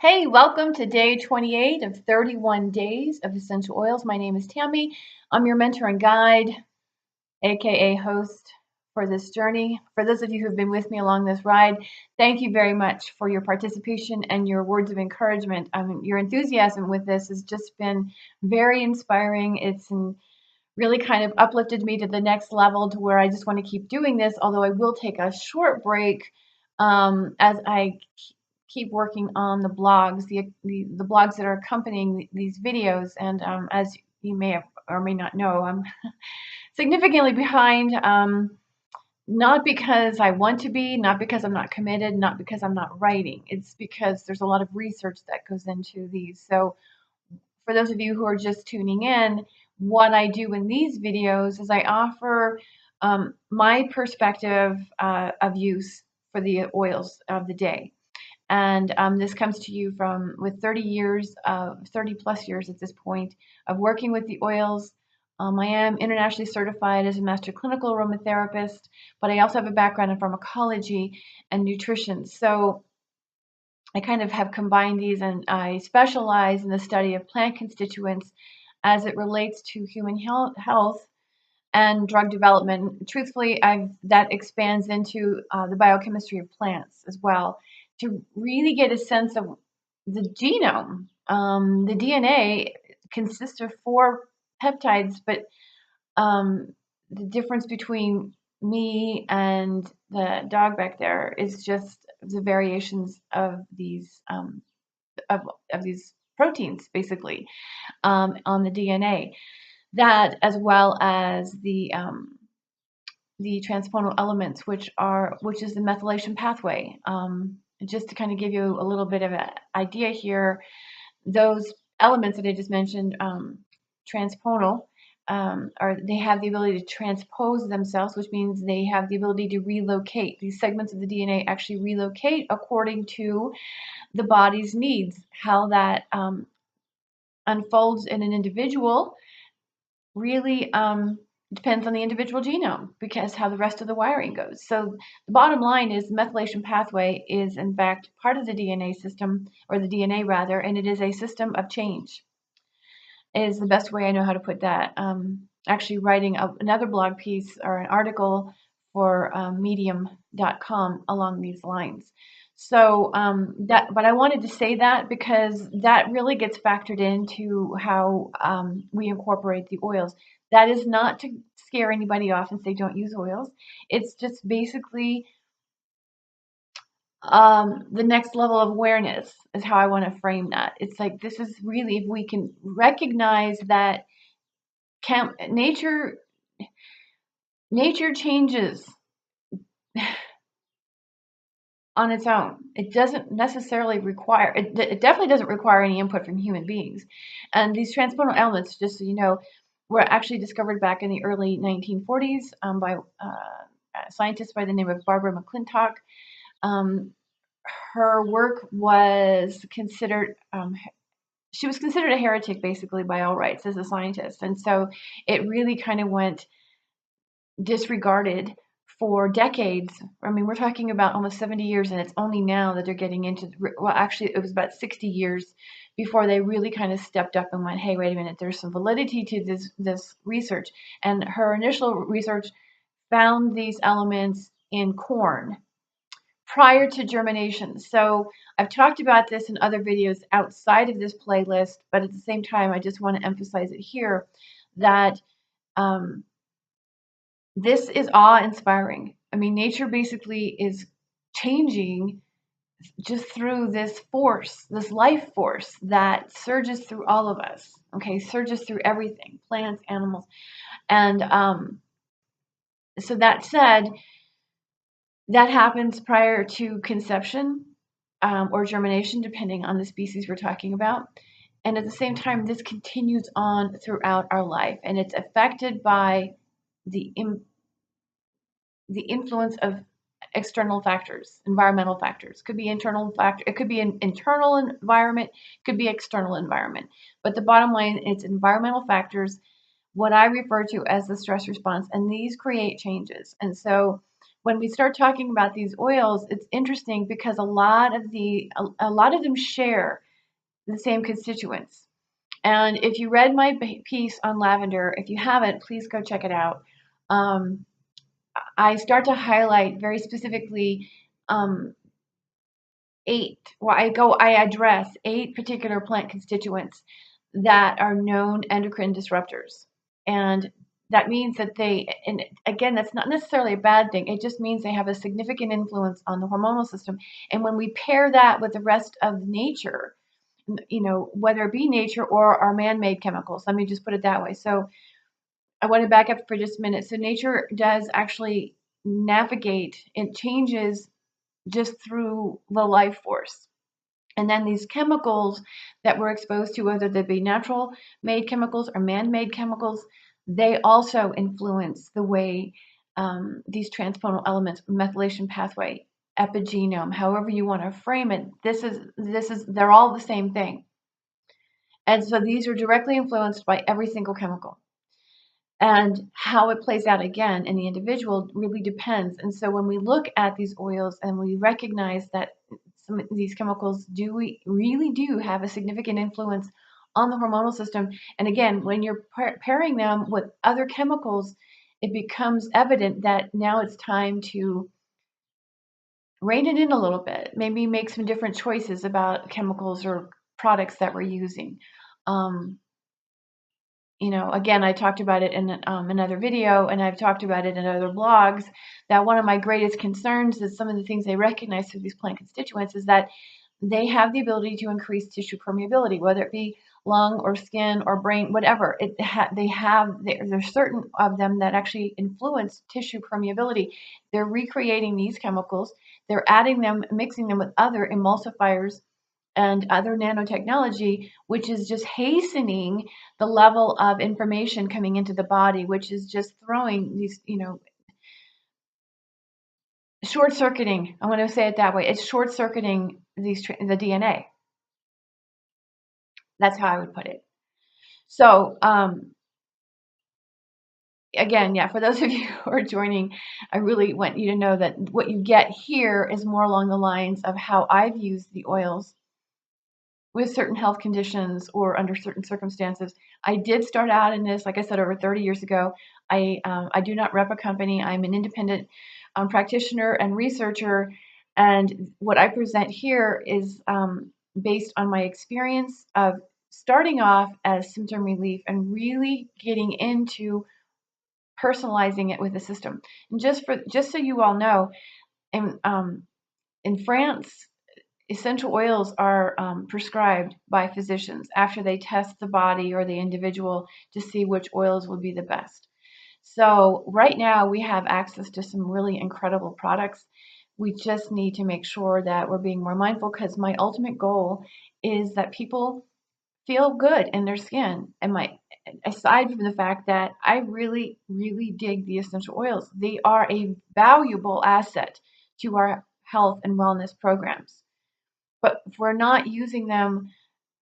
Hey, welcome to day 28 of 31 days of essential oils. My name is Tammy. I'm your mentor and guide, aka host for this journey. For those of you who've been with me along this ride, thank you very much for your participation and your words of encouragement. Your enthusiasm with this has just been very inspiring. It's really kind of uplifted me to the next level to where I just want to keep doing this, although I will take a short break as I keep working on the blogs, the blogs that are accompanying these videos. And as you may have or may not know, I'm significantly behind. Not because I want to be, not because I'm not committed, not because I'm not writing. It's because there's a lot of research that goes into these. So for those of you who are just tuning in, what I do in these videos is I offer my perspective of use for the oils of the day. And this comes to you from with 30 plus years at this point of working with the oils. I am internationally certified as a master clinical aromatherapist, but I also have a background in pharmacology and nutrition. So I kind of have combined these, and I specialize in the study of plant constituents as it relates to human health and drug development. Truthfully, that expands into the biochemistry of plants as well to really get a sense of the genome. The DNA consists of four peptides, but the difference between me and the dog back there is just the variations of these of these proteins, basically, on the DNA. That, as well as the transponal elements, which is the methylation pathway. Just to kind of give you a little bit of an idea here, those elements that I just mentioned, transponal, they have the ability to transpose themselves, which means they have the ability to relocate. These segments of the DNA actually relocate according to the body's needs. How that unfolds in an individual really depends on the individual genome, because how the rest of the wiring goes. So the bottom line is the methylation pathway is in fact part of the DNA system, or the DNA rather, and it is a system of change, is the best way I know how to put that. Actually writing another blog piece or an article for medium.com along these lines. So but I wanted to say that because that really gets factored into how we incorporate the oils. That is not to scare anybody off and say don't use oils. It's just basically the next level of awareness is how I want to frame that. It's like, this is really, if we can recognize that nature changes on its own. It doesn't necessarily require, it definitely doesn't require any input from human beings. And these transponal elements, just so you know, were actually discovered back in the early 1940s by a scientist by the name of Barbara McClintock. Her work was considered, she was considered a heretic basically by all rights as a scientist. And so it really kind of went disregarded for decades. I mean, we're talking about almost 70 years, and it's only now that they're getting into, well, actually, it was about 60 years before they really kind of stepped up and went, hey, wait a minute, there's some validity to this research. And her initial research found these elements in corn prior to germination. So I've talked about this in other videos outside of this playlist, but at the same time, I just want to emphasize it here that this is awe-inspiring. I mean, nature basically is changing just through this force, this life force that surges through all of us, okay, surges through everything, plants, animals. And so that said, that happens prior to conception or germination, depending on the species we're talking about. And at the same time, this continues on throughout our life, and it's affected by the influence of external factors, environmental factors. Could be internal factor, it could be an internal environment, could be external environment. But the bottom line, it's environmental factors, what I refer to as the stress response, and these create changes. And so when we start talking about these oils, it's interesting because a lot of them share the same constituents. And if you read my piece on lavender, if you haven't, please go check it out. Um, I start to highlight very specifically um, I address 8 particular plant constituents that are known endocrine disruptors. And that means that and again, that's not necessarily a bad thing. It just means they have a significant influence on the hormonal system. And when we pair that with the rest of nature, whether it be nature or our man-made chemicals, let me just put it that way. So I want to back up for just a minute. So nature does actually navigate, it changes just through the life force. And then these chemicals that we're exposed to, whether they be natural made chemicals or man-made chemicals, they also influence the way these transponal elements, methylation pathway, epigenome, however you want to frame it, they're all the same thing. And so these are directly influenced by every single chemical. And how it plays out again in the individual really depends. And so when we look at these oils and we recognize that some of these chemicals really do have a significant influence on the hormonal system. And again, when you're pairing them with other chemicals, it becomes evident that now it's time to rein it in a little bit, maybe make some different choices about chemicals or products that we're using. Again, I talked about it in another video, and I've talked about it in other blogs, that one of my greatest concerns is some of the things they recognize through these plant constituents is that they have the ability to increase tissue permeability, whether it be lung or skin or brain, whatever. There's certain of them that actually influence tissue permeability. They're recreating these chemicals, they're adding them, mixing them with other emulsifiers and other nanotechnology, which is just hastening the level of information coming into the body, which is just throwing these, short circuiting. I want to say it that way. It's short circuiting the DNA. That's how I would put it. So, again, yeah, for those of you who are joining, I really want you to know that what you get here is more along the lines of how I've used the oils with certain health conditions or under certain circumstances. I did start out in this, like I said, over 30 years ago. I do not rep a company. I'm an independent practitioner and researcher, and what I present here is based on my experience of starting off as symptom relief and really getting into personalizing it with the system. And just so you all know, in France, essential oils are prescribed by physicians after they test the body or the individual to see which oils will be the best. So right now we have access to some really incredible products. We just need to make sure that we're being more mindful, because my ultimate goal is that people feel good in their skin. And aside from the fact that I really, really dig the essential oils, they are a valuable asset to our health and wellness programs. But if we're not using them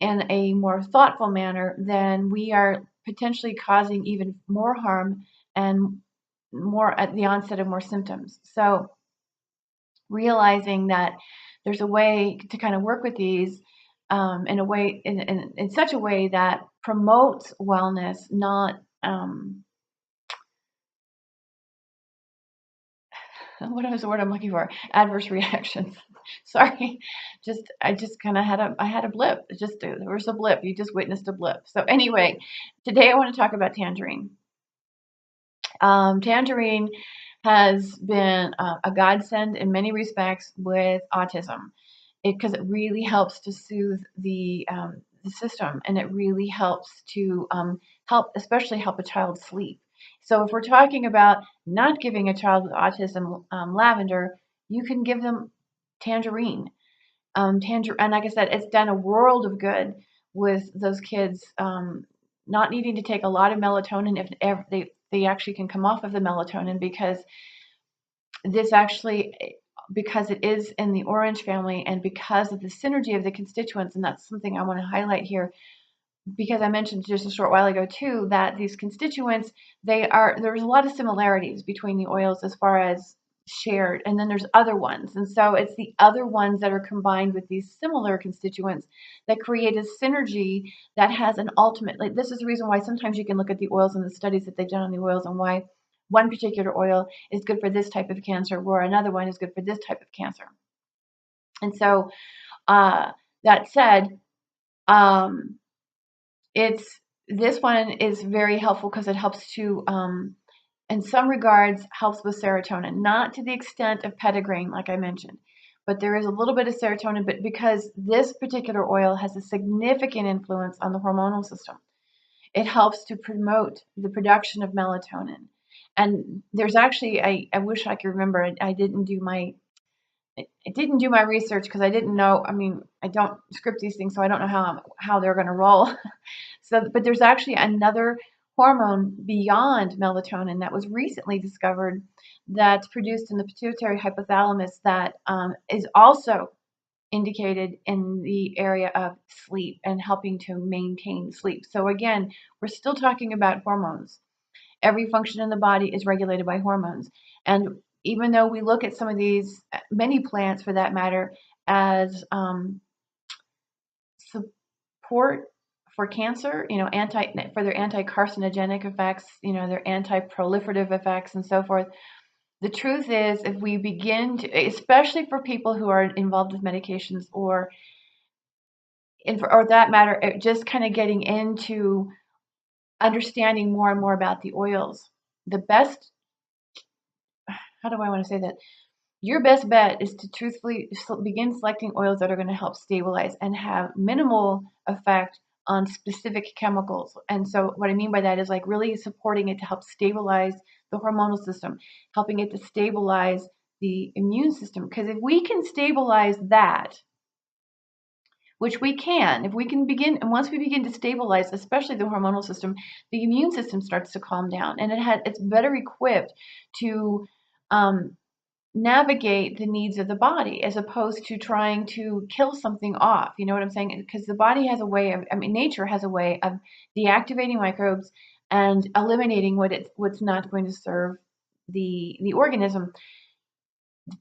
in a more thoughtful manner, then we are potentially causing even more harm and more at the onset of more symptoms. So realizing that there's a way to kind of work with these in such a way that promotes wellness, not what was the word I'm looking for? Adverse reactions. Sorry, I just kind of had a blip. There was a blip. You just witnessed a blip. So anyway, today I want to talk about Tangerine. Tangerine has been a godsend in many respects with autism, because it really helps to soothe the system, and it really helps to especially help a child sleep. So if we're talking about not giving a child with autism lavender, you can give them Tangerine. And like I said, it's done a world of good with those kids not needing to take a lot of melatonin if they actually can come off of the melatonin, because this actually, because it is in the orange family and because of the synergy of the constituents, and that's something I want to highlight here, because I mentioned just a short while ago too that these constituents, there's a lot of similarities between the oils as far as shared, and then there's other ones. And so it's the other ones that are combined with these similar constituents that create a synergy that has an ultimate, like, this is the reason why sometimes you can look at the oils and the studies that they've done on the oils and why one particular oil is good for this type of cancer, where another one is good for this type of cancer. And so that said, this one is very helpful because it helps to, in some regards, helps with serotonin, not to the extent of petitgrain, like I mentioned, but there is a little bit of serotonin, but because this particular oil has a significant influence on the hormonal system, it helps to promote the production of melatonin. And there's actually, I wish I could remember, I didn't do my research because I didn't know. I mean, I don't script these things, so I don't know how they're going to roll. So, but there's actually another hormone beyond melatonin that was recently discovered that's produced in the pituitary hypothalamus that is also indicated in the area of sleep and helping to maintain sleep. So again, we're still talking about hormones. Every function in the body is regulated by hormones. And even though we look at some of these, many plants for that matter, as support for cancer, for their anti-carcinogenic effects, their anti-proliferative effects and so forth. The truth is, if we begin to, especially for people who are involved with medications or that matter, just kind of getting into understanding more and more about the oils, the best, how do I want to say that? Your best bet is to truthfully begin selecting oils that are going to help stabilize and have minimal effect on specific chemicals. And so what I mean by that is like really supporting it to help stabilize the hormonal system, helping it to stabilize the immune system. Because if we can stabilize that, which we can, if we can begin, and once we begin to stabilize, especially the hormonal system, the immune system starts to calm down, and it's better equipped to navigate the needs of the body as opposed to trying to kill something off. You know what I'm saying? Because the body has a way of, nature has a way of deactivating microbes and eliminating what's not going to serve the organism.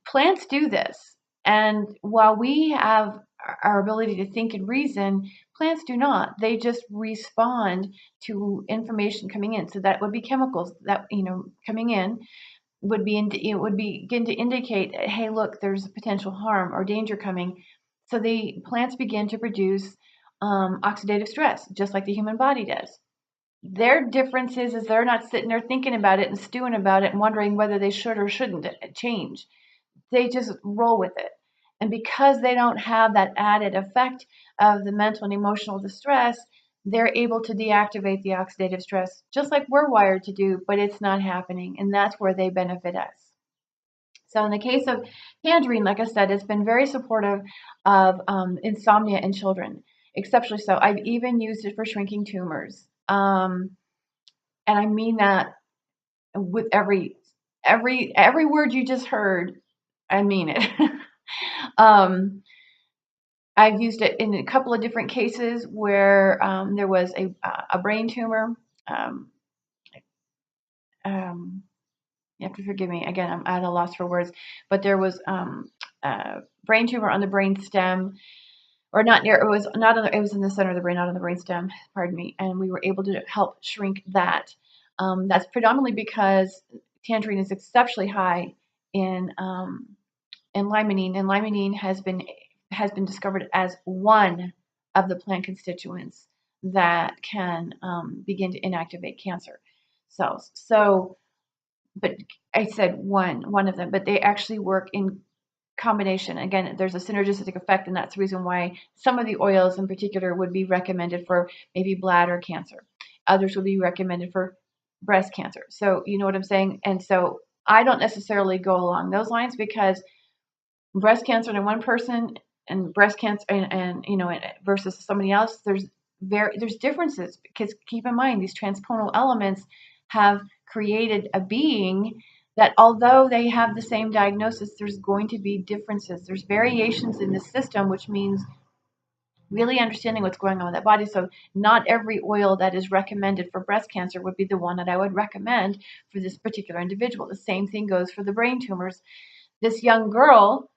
Plants do this. And while we have our ability to think and reason, plants do not. They just respond to information coming in. So that would be chemicals that, coming in it would begin to indicate, hey, look, there's a potential harm or danger coming. So the plants begin to produce oxidative stress, just like the human body does. Their difference is they're not sitting there thinking about it and stewing about it and wondering whether they should or shouldn't change. They just roll with it. And because they don't have that added effect of the mental and emotional distress, they're able to deactivate the oxidative stress, just like we're wired to do, but it's not happening. And that's where they benefit us. So in the case of Tangerine, like I said, it's been very supportive of insomnia in children, exceptionally so. I've even used it for shrinking tumors. And I mean that with every word you just heard, I mean it. I've used it in a couple of different cases where there was a brain tumor. You have to forgive me. Again, I'm at a loss for words. But there was a brain tumor on the brain stem, or not near. It was not on. It was in the center of the brain, not on the brain stem. Pardon me. And we were able to help shrink that. That's predominantly because tangerine is exceptionally high in limonene, and limonene has been discovered as one of the plant constituents that can begin to inactivate cancer cells. So, but I said one of them, but they actually work in combination. Again, there's a synergistic effect, and that's the reason why some of the oils in particular would be recommended for maybe bladder cancer. Others would be recommended for breast cancer. So you know what I'm saying? And so I don't necessarily go along those lines because breast cancer in one person and breast cancer and versus somebody else, there's differences, because keep in mind these transponal elements have created a being that, although they have the same diagnosis, there's going to be differences. There's variations in the system, which means really understanding what's going on with that body. So not every oil that is recommended for breast cancer would be the one that I would recommend for this particular individual. The same thing goes for the brain tumors. This young girl,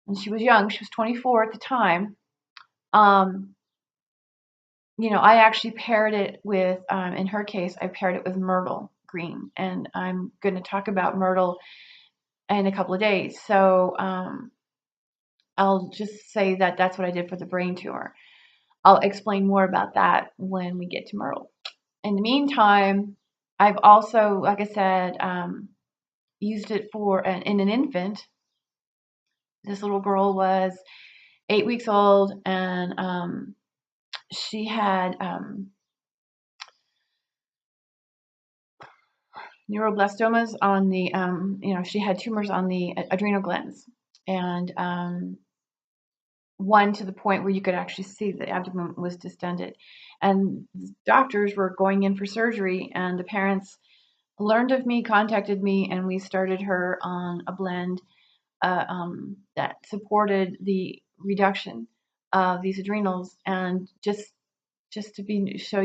and she was young, she was 24 at the time. I actually paired it with, in her case, I paired it with myrtle green, and I'm going to talk about myrtle in a couple of days. So I'll just say that that's what I did for the brain tumor. I'll explain more about that when we get to myrtle. In the meantime, I've also, like I said, used it in an infant. This little girl was 8 weeks old, and she had neuroblastomas on the, she had tumors on the adrenal glands, and one to the point where you could actually see the abdomen was distended. And doctors were going in for surgery, and the parents learned of me, contacted me, and we started her on a blend that supported the reduction of these adrenals. And just to show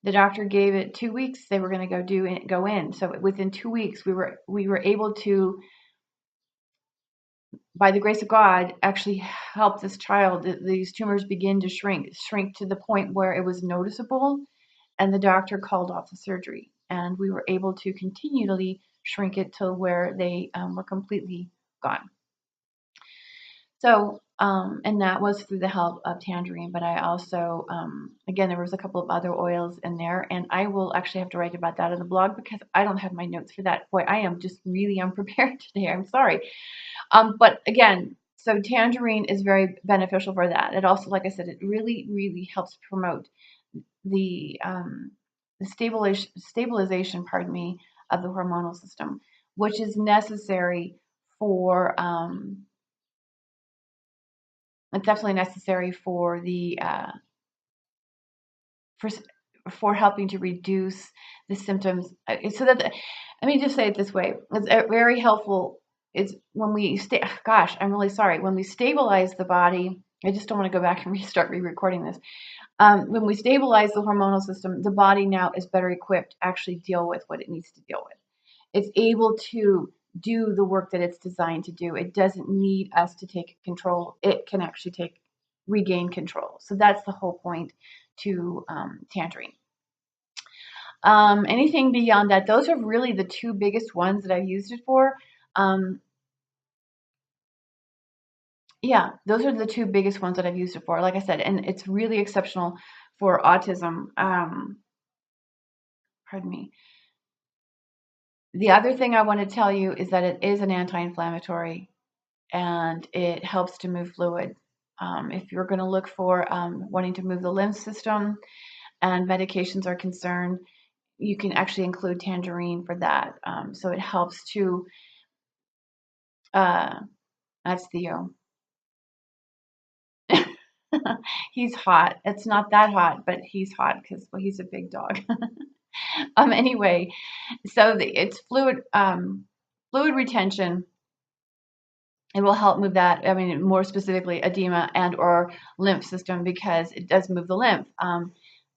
the doctor gave it 2 weeks. They were going to go in. So within 2 weeks, we were able to, by the grace of God, actually help this child. These tumors begin to shrink to the point where it was noticeable, and the doctor called off the surgery, and we were able to continually shrink it till where they were completely gone. So, and that was through the help of Tangerine, but I also, again, there was a couple of other oils in there, and I will actually have to write about that in the blog because I don't have my notes for that. Boy, I am just really unprepared today. I'm sorry. But again, so Tangerine is very beneficial for that. It also, like I said, it really, really helps promote the stabilization, pardon me, of the hormonal system, which is necessary for, it's definitely necessary for the for for helping to reduce the symptoms. So that let me just say it this way: it's very helpful. Is when we stay. Gosh, I'm really sorry. When we stabilize the body, I just don't want to go back and restart re-recording this. When we stabilize the hormonal system, the body now is better equipped to actually deal with what it needs to deal with. It's able to do the work that it's designed to do. It doesn't need us to take control. It can actually regain control. So that's the whole point to Tangerine. Anything beyond that, those are really the two biggest ones that I've used it for. Yeah, those are the two biggest ones that I've used it for. Like I said, and it's really exceptional for autism. Pardon me. The other thing I want to tell you is that it is an anti-inflammatory, and it helps to move fluid. If you're going to look for wanting to move the lymph system and medications are concerned, you can actually include Tangerine for that. So it helps to, that's Theo. He's hot. It's not that hot, but he's hot because, well, he's a big dog. Anyway, so it's fluid retention. It will help move that. I mean, more specifically, edema and or lymph system, because it does move the lymph.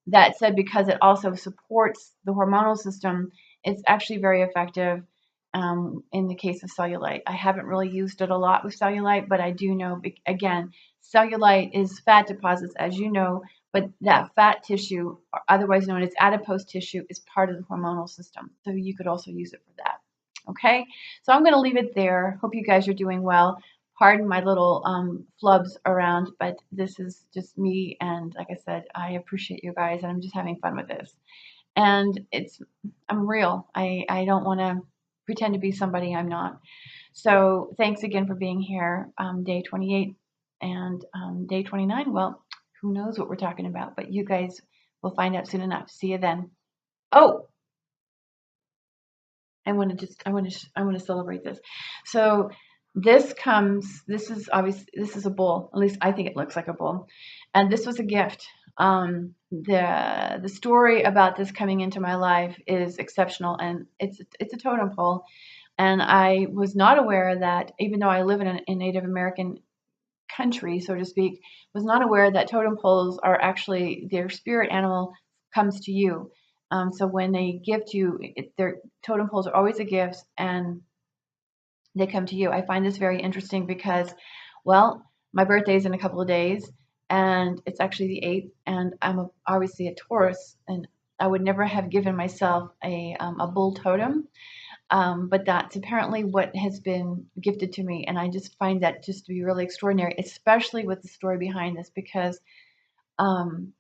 That said, because it also supports the hormonal system, it's actually very effective in the case of cellulite. I haven't really used it a lot with cellulite, but I do know, again, cellulite is fat deposits, as you know, but that fat tissue, otherwise known as adipose tissue, is part of the hormonal system. So you could also use it for that. Okay, so I'm going to leave it there. Hope you guys are doing well. Pardon my little flubs around, but this is just me, and like I said, I appreciate you guys, and I'm just having fun with this. And I'm real. I don't want to pretend to be somebody I'm not. So thanks again for being here. Day 28 and day 29. Well, who knows what we're talking about, but you guys will find out soon enough. See you then. Oh, I want to celebrate this. So this is a bowl. At least I think it looks like a bowl. And this was a gift. The story about this coming into my life is exceptional, and it's a totem pole. And I was not aware that, even though I live in a Native American country, so to speak, was not aware that totem poles are actually their spirit animal comes to you. So when they gift you, their totem poles are always a gift, and they come to you. I find this very interesting because, well, my birthday is in a couple of days, and it's actually the 8th, and obviously a Taurus, and I would never have given myself a bull totem, but that's apparently what has been gifted to me, and I just find that just to be really extraordinary, especially with the story behind this, because um,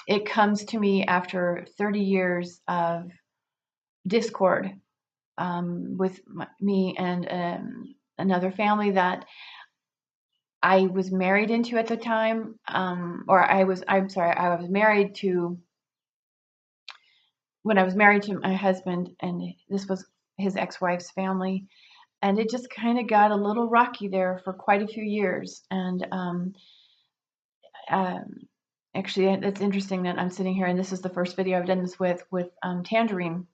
it comes to me after 30 years of discord with me and another family that I was married into at the time, I'm sorry, I was married to, when I was married to my husband, and this was his ex-wife's family, and it just kind of got a little rocky there for quite a few years. And um, actually, it's interesting that I'm sitting here, and this is the first video I've done this with Tangerine,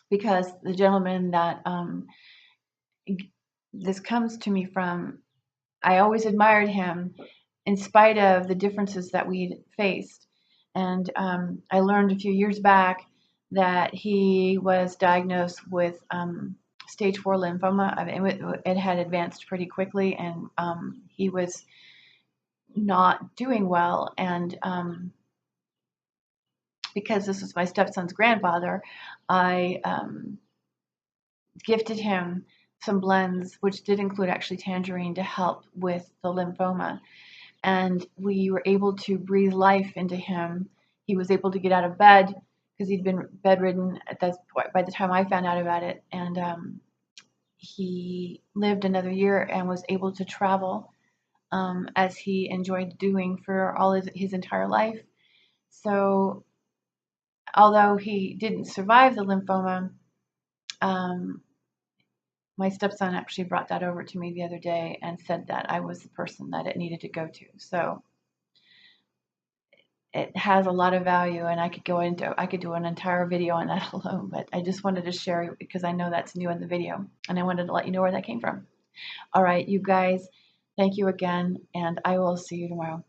because the gentleman that this comes to me from, I always admired him in spite of the differences that we'd faced. And I learned a few years back that he was diagnosed with stage 4 lymphoma. I mean, it had advanced pretty quickly, and he was not doing well. And because this was my stepson's grandfather, I gifted him some blends, which did include actually Tangerine, to help with the lymphoma. And we were able to breathe life into him. He was able to get out of bed because he'd been bedridden by the time I found out about it. And he lived another year and was able to travel, as he enjoyed doing for all his entire life. So although he didn't survive the lymphoma, my stepson actually brought that over to me the other day and said that I was the person that it needed to go to. So it has a lot of value, and I could do an entire video on that alone, but I just wanted to share it because I know that's new in the video, and I wanted to let you know where that came from. All right, you guys, thank you again, and I will see you tomorrow.